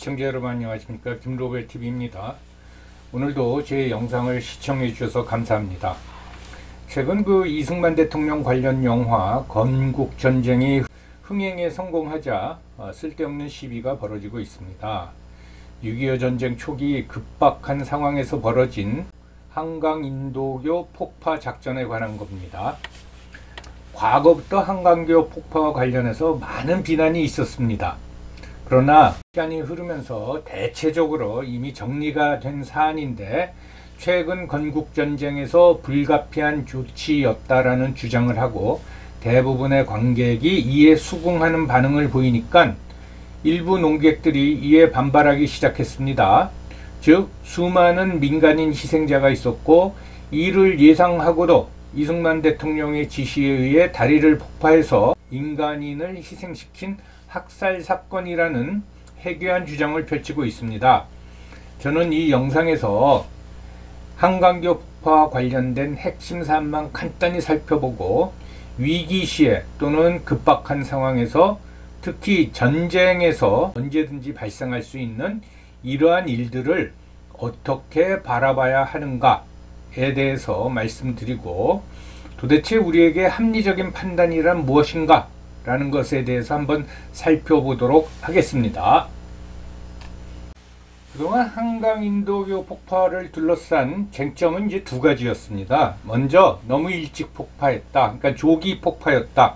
시청자 여러분 안녕하십니까. 김로벨TV입니다. 오늘도 제 영상을 시청해 주셔서 감사합니다. 최근 이승만 대통령 관련 영화 건국전쟁이 흥행에 성공하자 쓸데없는 시비가 벌어지고 있습니다. 6.25 전쟁 초기 급박한 상황에서 벌어진 한강 인도교 폭파 작전에 관한 겁니다. 과거부터 한강교 폭파와 관련해서 많은 비난이 있었습니다. 그러나 시간이 흐르면서 대체적으로 이미 정리가 된 사안인데 최근 건국전쟁에서 불가피한 조치였다라는 주장을 하고 대부분의 관객이 이에 수긍하는 반응을 보이니까 일부 농객들이 이에 반발하기 시작했습니다. 즉 수많은 민간인 희생자가 있었고 이를 예상하고도 이승만 대통령의 지시에 의해 다리를 폭파해서 인간인을 희생시킨 학살 사건이라는 해괴한 주장을 펼치고 있습니다. 저는 이 영상에서 한강교 폭파와 관련된 핵심 사안만 간단히 살펴보고 위기 시에 또는 급박한 상황에서 특히 전쟁에서 언제든지 발생할 수 있는 이러한 일들을 어떻게 바라봐야 하는가에 대해서 말씀드리고 도대체 우리에게 합리적인 판단이란 무엇인가 라는 것에 대해서 한번 살펴보도록 하겠습니다. 그동안 한강 인도교 폭파를 둘러싼 쟁점은 이제 두 가지였습니다. 먼저 너무 일찍 폭파했다. 그러니까 조기 폭파였다.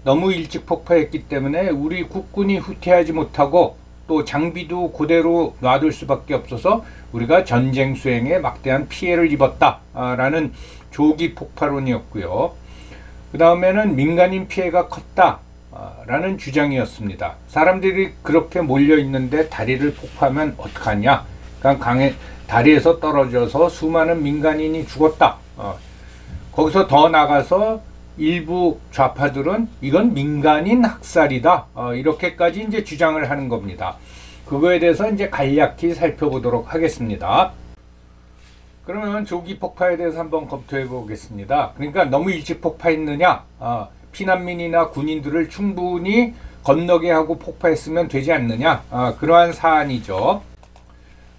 너무 일찍 폭파했기 때문에 우리 국군이 후퇴하지 못하고 또 장비도 그대로 놔둘 수밖에 없어서 우리가 전쟁 수행에 막대한 피해를 입었다 라는 조기 폭파론이었고요. 그 다음에는 민간인 피해가 컸다 라는 주장이었습니다. 사람들이 그렇게 몰려 있는데 다리를 폭파하면 어떡하냐. 그러니까 다리에서 떨어져서 수많은 민간인이 죽었다. 거기서 더 나가서 일부 좌파들은 이건 민간인 학살이다. 이렇게까지 이제 주장을 하는 겁니다. 그거에 대해서 이제 간략히 살펴보도록 하겠습니다. 그러면 조기 폭파에 대해서 한번 검토해 보겠습니다. 그러니까 너무 일찍 폭파했느냐? 피난민이나 군인들을 충분히 건너게 하고 폭파했으면 되지 않느냐? 그러한 사안이죠.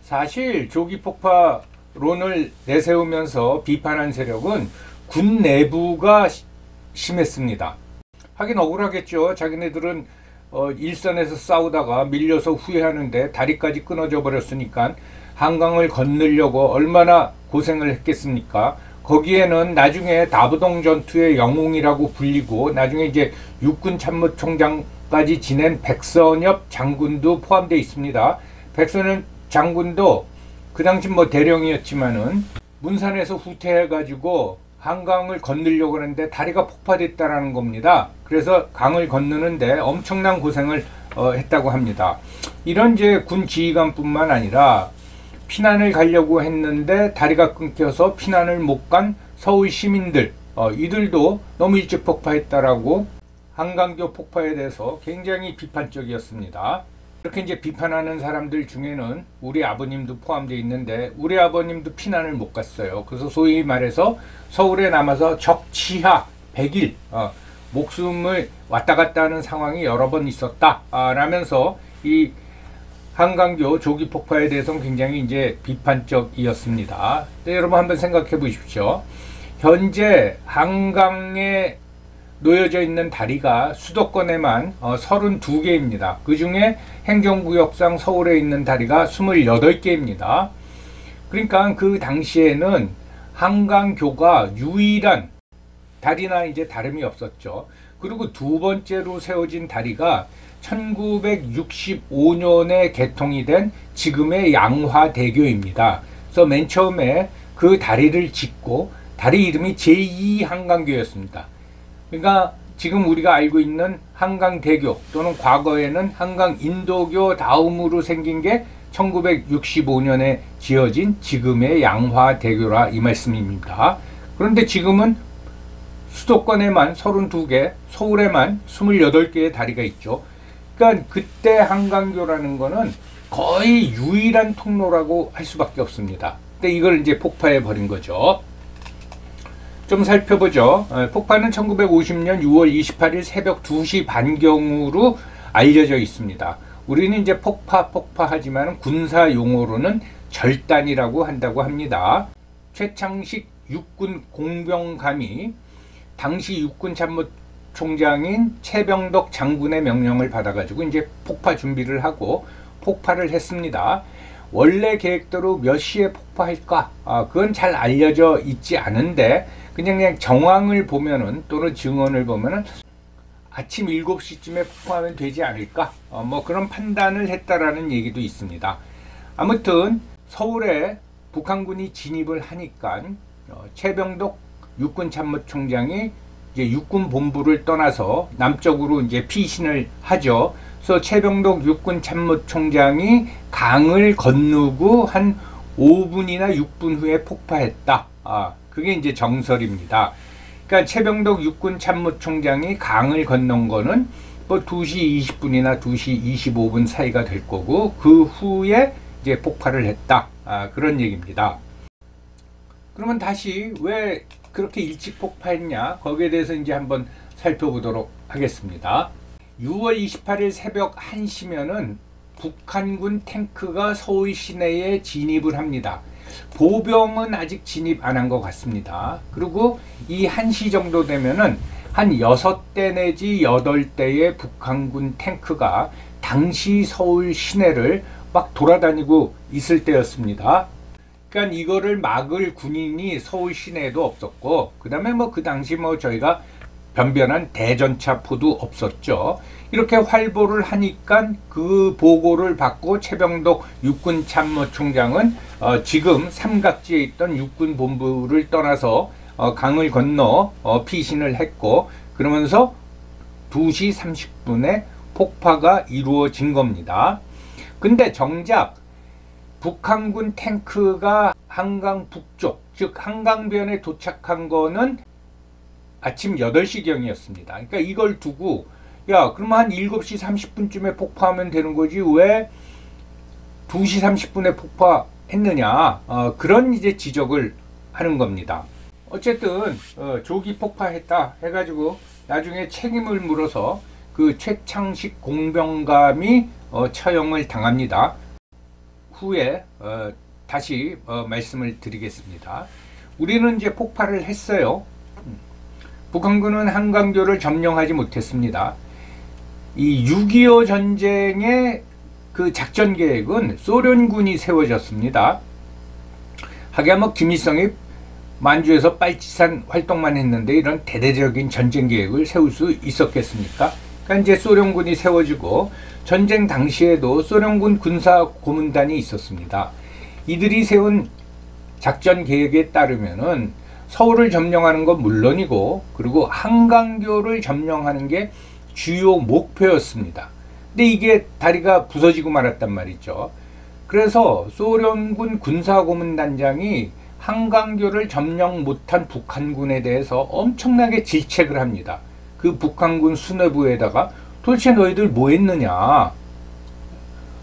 사실 조기 폭파론을 내세우면서 비판한 세력은 군 내부가 심했습니다. 하긴 억울하겠죠. 자기네들은 일선에서 싸우다가 밀려서 후회하는데 다리까지 끊어져 버렸으니까 한강을 건너려고 얼마나 고생을 했겠습니까? 거기에는 나중에 다부동 전투의 영웅이라고 불리고 나중에 이제 육군 참모총장까지 지낸 백선엽 장군도 포함되어 있습니다. 백선엽 장군도 그 당시 대령이었지만은 문산에서 후퇴해가지고 한강을 건너려고 하는데 다리가 폭파됐다라는 겁니다. 그래서 강을 건너는데 엄청난 고생을 했다고 합니다. 이런 이제 군 지휘관뿐만 아니라 피난을 가려고 했는데 다리가 끊겨서 피난을 못 간 서울 시민들 이들도 너무 일찍 폭파했다라고 한강교 폭파에 대해서 굉장히 비판적이었습니다. 이렇게 이제 비판하는 사람들 중에는 우리 아버님도 포함되어 있는데 우리 아버님도 피난을 못 갔어요. 그래서 소위 말해서 서울에 남아서 적치하 100일 목숨을 왔다 갔다 하는 상황이 여러 번 있었다 라면서 이 한강교 조기 폭파에 대해서는 굉장히 이제 비판적이었습니다. 네, 여러분 한번 생각해 보십시오. 현재 한강에 놓여져 있는 다리가 수도권에만 32개입니다. 그 중에 행정구역상 서울에 있는 다리가 28개입니다. 그러니까 그 당시에는 한강교가 유일한 다리나 이제 다름이 없었죠. 그리고 두 번째로 세워진 다리가 1965년에 개통이 된 지금의 양화대교입니다. 그래서 맨 처음에 그 다리를 짓고 다리 이름이 제2한강교였습니다. 그러니까 지금 우리가 알고 있는 한강대교 또는 과거에는 한강인도교 다음으로 생긴 게 1965년에 지어진 지금의 양화대교라 이 말씀입니다. 그런데 지금은 수도권에만 32개, 서울에만 28개의 다리가 있죠. 그러니까 그때 한강교라는 거는 거의 유일한 통로라고 할 수밖에 없습니다. 근데 이걸 이제 폭파해 버린 거죠. 좀 살펴보죠. 폭파는 1950년 6월 28일 새벽 2시 반경으로 알려져 있습니다. 우리는 이제 폭파하지만 군사 용어로는 절단이라고 한다고 합니다. 최창식 육군 공병감이 당시 육군 참모총장인 최병덕 장군의 명령을 받아가지고 이제 폭파 준비를 하고 폭파를 했습니다. 원래 계획대로 몇 시에 폭파할까? 그건 잘 알려져 있지 않은데 그냥 정황을 보면은 또는 증언을 보면은 아침 7시쯤에 폭파하면 되지 않을까? 뭐 그런 판단을 했다라는 얘기도 있습니다. 아무튼 서울에 북한군이 진입을 하니까 최병덕 육군 참모총장이 이제 육군 본부를 떠나서 남쪽으로 이제 피신을 하죠. 그래서 최병덕 육군 참모총장이 강을 건너고 한 5분이나 6분 후에 폭파했다. 그게 이제 정설입니다. 그러니까 최병덕 육군 참모총장이 강을 건넌 거는 뭐 2시 20분이나 2시 25분 사이가 될 거고 그 후에 이제 폭발을 했다. 그런 얘기입니다. 그러면 다시 왜 그렇게 일찍 폭파했냐? 거기에 대해서 이제 한번 살펴보도록 하겠습니다. 6월 28일 새벽 1시면은 북한군 탱크가 서울 시내에 진입을 합니다. 보병은 아직 진입 안 한 것 같습니다. 그리고 이 1시 정도 되면은 한 6대 내지 8대의 북한군 탱크가 당시 서울 시내를 막 돌아다니고 있을 때였습니다. 그러니까 이거를 막을 군인이 서울 시내에도 없었고, 그 다음에 뭐 그 당시 뭐 저희가 변변한 대전차포도 없었죠. 이렇게 활보를 하니까 그 보고를 받고 최병덕 육군 참모총장은 지금 삼각지에 있던 육군 본부를 떠나서 강을 건너 피신을 했고, 그러면서 2시 30분에 폭파가 이루어진 겁니다. 근데 정작 북한군 탱크가 한강 북쪽, 즉 한강변에 도착한 거는 아침 8시경이었습니다. 그러니까 이걸 두고 야, 그러면 한 7시 30분쯤에 폭파하면 되는 거지 왜 2시 30분에 폭파했느냐, 그런 이제 지적을 하는 겁니다. 어쨌든 조기 폭파했다 해가지고 나중에 책임을 물어서 그 최창식 공병감이 처형을 당합니다. 후에 다시 말씀을 드리겠습니다. 우리는 이제 폭파를 했어요. 북한군은 한강교를 점령하지 못했습니다. 이 6.25 전쟁의 그 작전 계획은 소련군이 세워졌습니다. 하기야 뭐 김일성이 만주에서 빨치산 활동만 했는데 이런 대대적인 전쟁 계획을 세울 수 있었겠습니까? 그러니까 이제 소련군이 세워지고 전쟁 당시에도 소련군 군사 고문단이 있었습니다. 이들이 세운 작전 계획에 따르면은 서울을 점령하는 건 물론이고 그리고 한강교를 점령하는 게 주요 목표였습니다. 근데 이게 다리가 부서지고 말았단 말이죠. 그래서 소련군 군사고문단장이 한강교를 점령 못한 북한군에 대해서 엄청나게 질책을 합니다. 그 북한군 수뇌부에다가 도대체 너희들 뭐 했느냐?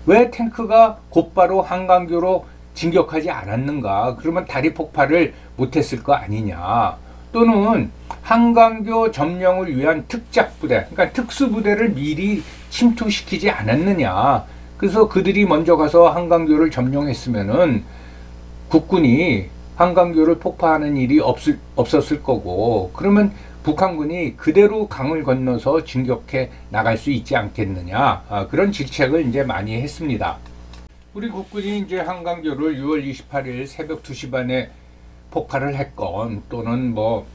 왜 탱크가 곧바로 한강교로 진격하지 않았는가? 그러면 다리 폭발을 못했을 거 아니냐? 또는 한강교 점령을 위한 특작부대, 그러니까 특수부대를 미리 침투시키지 않았느냐? 그래서 그들이 먼저 가서 한강교를 점령했으면은 국군이 한강교를 폭파하는 일이 없었을 거고, 그러면 북한군이 그대로 강을 건너서 진격해 나갈 수 있지 않겠느냐, 그런 질책을 이제 많이 했습니다. 우리 국군이 이제 한강교를 6월 28일 새벽 2시 반에 폭파를 했건 또는 뭐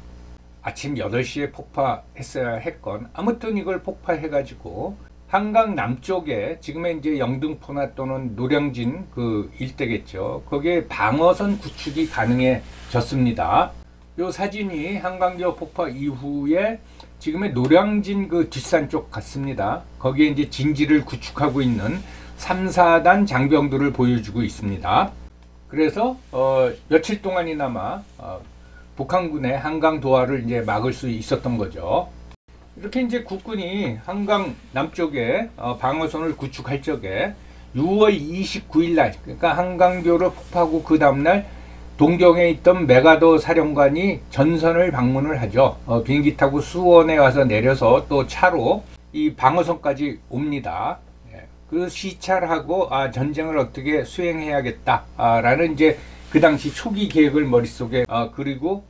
아침 8시에 폭파했어야 했건 아무튼 이걸 폭파해가지고 한강 남쪽에 지금의 이제 영등포나 또는 노량진 그 일대겠죠. 거기에 방어선 구축이 가능해졌습니다. 요 사진이 한강교 폭파 이후에 지금의 노량진 그 뒷산 쪽 같습니다. 거기에 이제 진지를 구축하고 있는 3, 4단 장병들을 보여주고 있습니다. 그래서 며칠 동안이나마 북한군의 한강 도하를 이제 막을 수 있었던 거죠. 이렇게 이제 국군이 한강 남쪽에 방어선을 구축할 적에 6월 29일 날, 그러니까 한강교를 폭파하고 그 다음날 동경에 있던 메가더 사령관이 전선을 방문을 하죠. 비행기 타고 수원에 와서 내려서 또 차로 이 방어선까지 옵니다. 그 시찰하고 전쟁을 어떻게 수행해야겠다라는 이제 그 당시 초기 계획을 머릿속에 그리고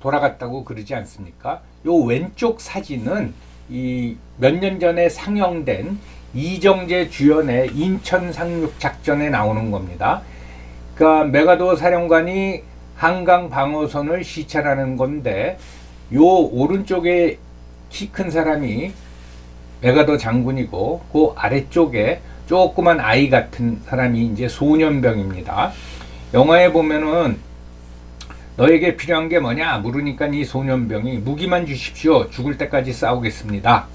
돌아갔다고 그러지 않습니까? 요 왼쪽 사진은 이 몇 년 전에 상영된 이정재 주연의 인천 상륙 작전에 나오는 겁니다. 그러니까 메가더 사령관이 한강 방어선을 시찰하는 건데 요 오른쪽에 키 큰 사람이 메가더 장군이고 그 아래쪽에 조그만 아이 같은 사람이 이제 소년병입니다. 영화에 보면은 너에게 필요한 게 뭐냐 물으니까 이 소년병이 무기만 주십시오. 죽을 때까지 싸우겠습니다.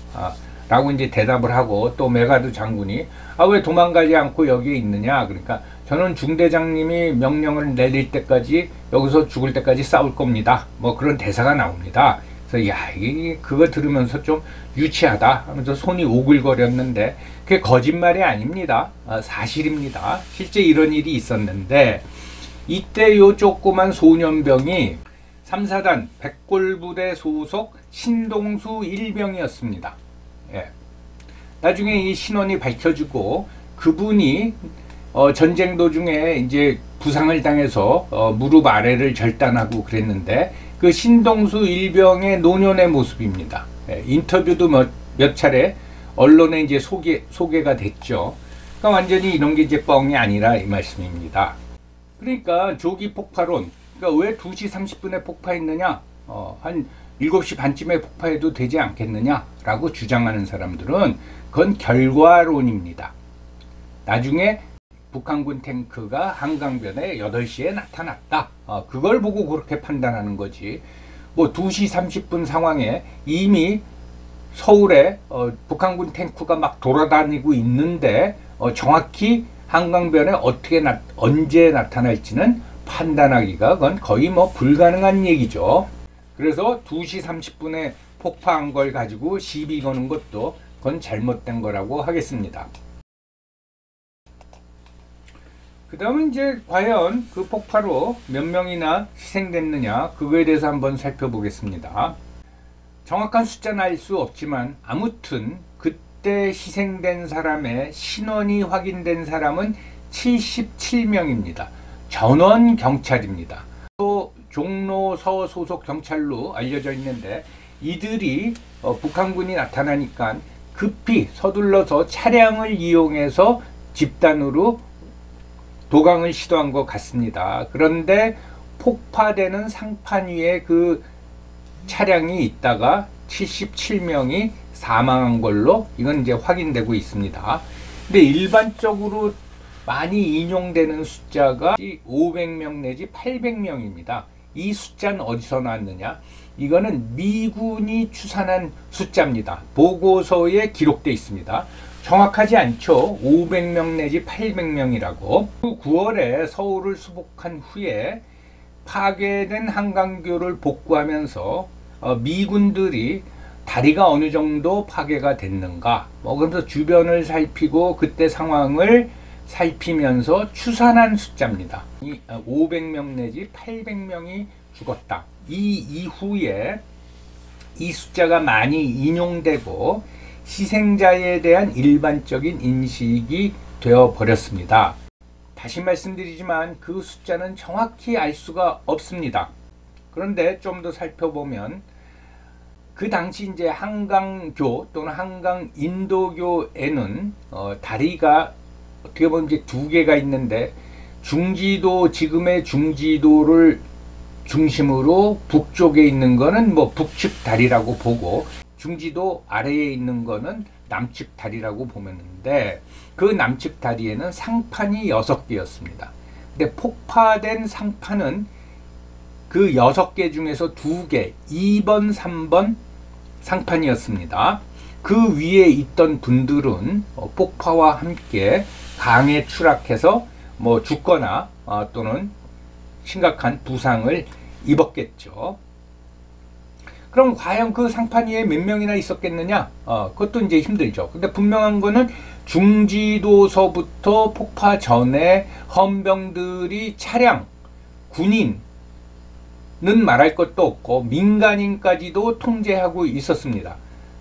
라고 이제 대답을 하고 또 메가더 장군이 왜 도망가지 않고 여기에 있느냐 그러니까 저는 중대장님이 명령을 내릴 때까지 여기서 죽을 때까지 싸울 겁니다. 뭐 그런 대사가 나옵니다. 그래서 그거 들으면서 좀 유치하다 하면서 손이 오글거렸는데 그게 거짓말이 아닙니다. 사실입니다. 실제 이런 일이 있었는데 이때 요 조그만 소년병이 3사단 백골부대 소속 신동수 일병이었습니다. 나중에 이 신원이 밝혀지고 그분이 전쟁 도중에 이제 부상을 당해서 무릎 아래를 절단하고 그랬는데 그 신동수 일병의 노년의 모습입니다. 인터뷰도 몇 차례 언론에 이제 소개가 됐죠. 그러니까 완전히 이런 게 이제 뻥이 아니라 이 말씀입니다. 그러니까 조기 폭파론, 그러니까 왜 2시 30분에 폭파했느냐, 한 7시 반쯤에 폭파해도 되지 않겠느냐라고 주장하는 사람들은 그건 결과론입니다. 나중에 북한군 탱크가 한강변에 8시에 나타났다. 그걸 보고 그렇게 판단하는 거지. 뭐 2시 30분 상황에 이미 서울에 북한군 탱크가 막 돌아다니고 있는데 정확히 한강변에 언제 나타날지는 판단하기가 그건 거의 뭐 불가능한 얘기죠. 그래서 2시 30분에 폭파한 걸 가지고 시비 거는 것도 그건 잘못된 거라고 하겠습니다. 그 다음은 이제 과연 그 폭파로 몇 명이나 희생됐느냐 그거에 대해서 한번 살펴보겠습니다. 정확한 숫자는 알 수 없지만 아무튼 그때 희생된 사람의 신원이 확인된 사람은 77명입니다. 전원 경찰입니다. 또 종로서 소속 경찰로 알려져 있는데 이들이 북한군이 나타나니까 급히 서둘러서 차량을 이용해서 집단으로 도강을 시도한 것 같습니다. 그런데 폭파되는 상판 위에 그 차량이 있다가 77명이 사망한 걸로 이건 이제 확인되고 있습니다. 근데 일반적으로 많이 인용되는 숫자가 500명 내지 800명입니다. 이 숫자는 어디서 나왔느냐? 이거는 미군이 추산한 숫자입니다. 보고서에 기록되어 있습니다. 정확하지 않죠. 500명 내지 800명이라고. 9월에 서울을 수복한 후에 파괴된 한강교를 복구하면서 미군들이 다리가 어느 정도 파괴가 됐는가 그러면서 주변을 살피고 그때 상황을 살피면서 추산한 숫자입니다. 500명 내지 800명이 죽었다. 이 이후에 이 숫자가 많이 인용되고 희생자에 대한 일반적인 인식이 되어 버렸습니다. 다시 말씀드리지만 그 숫자는 정확히 알 수가 없습니다. 그런데 좀 더 살펴보면 그 당시 이제 한강교 또는 한강 인도교에는 다리가 어떻게 보면 이제 2개가 있는데 중지도, 지금의 중지도를 중심으로 북쪽에 있는 거는 뭐 북측 다리라고 보고 중지도 아래에 있는 거는 남측 다리라고 보는데 그 남측 다리에는 상판이 6개였습니다. 근데 폭파된 상판은 그 6개 중에서 2개, 2번, 3번 상판이었습니다. 그 위에 있던 분들은 폭파와 함께 강에 추락해서 뭐 죽거나 또는 심각한 부상을 입었겠죠. 그럼 과연 그 상판 위에 몇 명이나 있었겠느냐? 그것도 이제 힘들죠. 근데 분명한 거는 중지도서부터 폭파 전에 헌병들이 차량, 군인은 말할 것도 없고 민간인까지도 통제하고 있었습니다.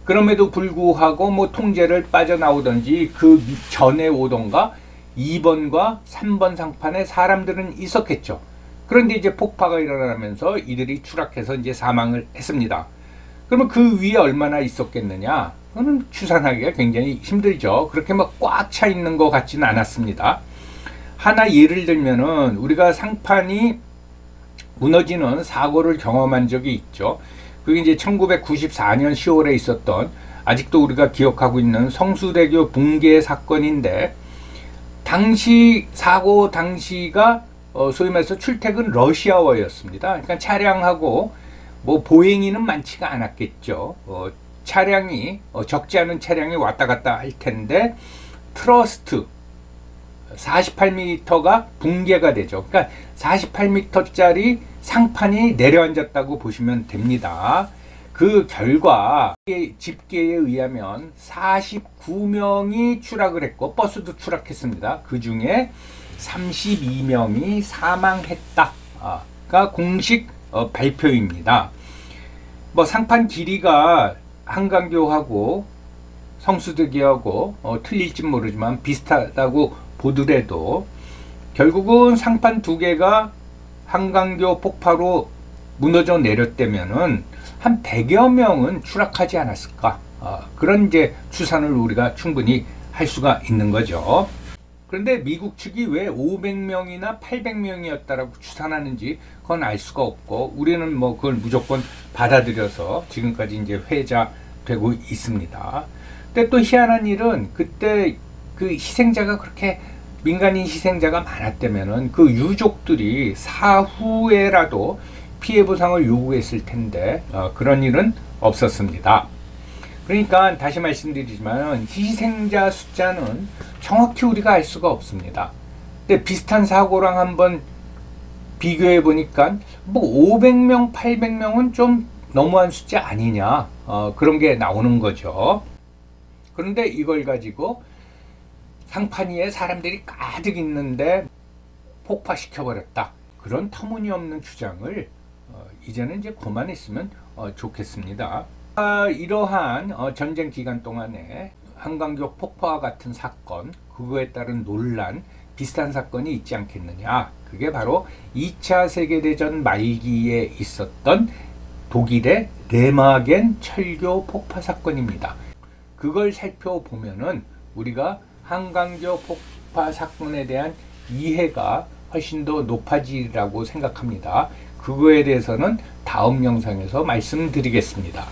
그럼에도 불구하고 뭐 통제를 빠져나오든지 그 전에 오던가 2번과 3번 상판에 사람들은 있었겠죠. 그런데 이제 폭파가 일어나면서 이들이 추락해서 이제 사망을 했습니다. 그러면 그 위에 얼마나 있었겠느냐? 그거는 추산하기가 굉장히 힘들죠. 그렇게 막 꽉 차 있는 것 같지는 않았습니다. 하나 예를 들면은 우리가 상판이 무너지는 사고를 경험한 적이 있죠. 그게 이제 1994년 10월에 있었던, 아직도 우리가 기억하고 있는 성수대교 붕괴 사건인데, 당시 사고 당시가 소위 말해서 출퇴근 러시아워였습니다. 그러니까 차량하고 뭐 보행인은 많지가 않았겠죠. 차량이 적지 않은 차량이 왔다 갔다 할 텐데 트러스트 48m가 붕괴가 되죠. 그러니까 48m짜리 상판이 내려앉았다고 보시면 됩니다. 그 결과 집계에 의하면 49명이 추락을 했고 버스도 추락했습니다. 그 중에 32명이 사망했다가 공식 발표입니다. 뭐 상판 길이가 한강교하고 성수대교하고 틀릴지 모르지만 비슷하다고 보더라도 결국은 상판 두 개가 한강교 폭파로 무너져 내렸다면은 한 100여 명은 추락하지 않았을까, 그런 이제 추산을 우리가 충분히 할 수가 있는 거죠. 그런데 미국 측이 왜 500명이나 800명이었다라고 추산하는지 그건 알 수가 없고, 우리는 뭐 그걸 무조건 받아들여서 지금까지 이제 회자되고 있습니다. 근데 또 희한한 일은 그때 그 희생자가 그렇게 민간인 희생자가 많았다면은 그 유족들이 사후에라도 피해 보상을 요구했을 텐데 그런 일은 없었습니다. 그러니까 다시 말씀드리지만 희생자 숫자는 정확히 우리가 알 수가 없습니다. 근데 비슷한 사고랑 한번 비교해 보니까 뭐 500명, 800명은 좀 너무한 숫자 아니냐, 그런 게 나오는 거죠. 그런데 이걸 가지고 상판 위에 사람들이 가득 있는데 폭파시켜 버렸다, 그런 터무니없는 주장을 이제는 이제 그만했으면 좋겠습니다. 이러한 전쟁 기간 동안에 한강교 폭파와 같은 사건, 그거에 따른 논란, 비슷한 사건이 있지 않겠느냐. 그게 바로 2차 세계대전 말기에 있었던 독일의 레마겐 철교 폭파 사건입니다. 그걸 살펴보면은 우리가 한강교 폭파 사건에 대한 이해가 훨씬 더 높아지리라고 생각합니다. 그거에 대해서는 다음 영상에서 말씀드리겠습니다.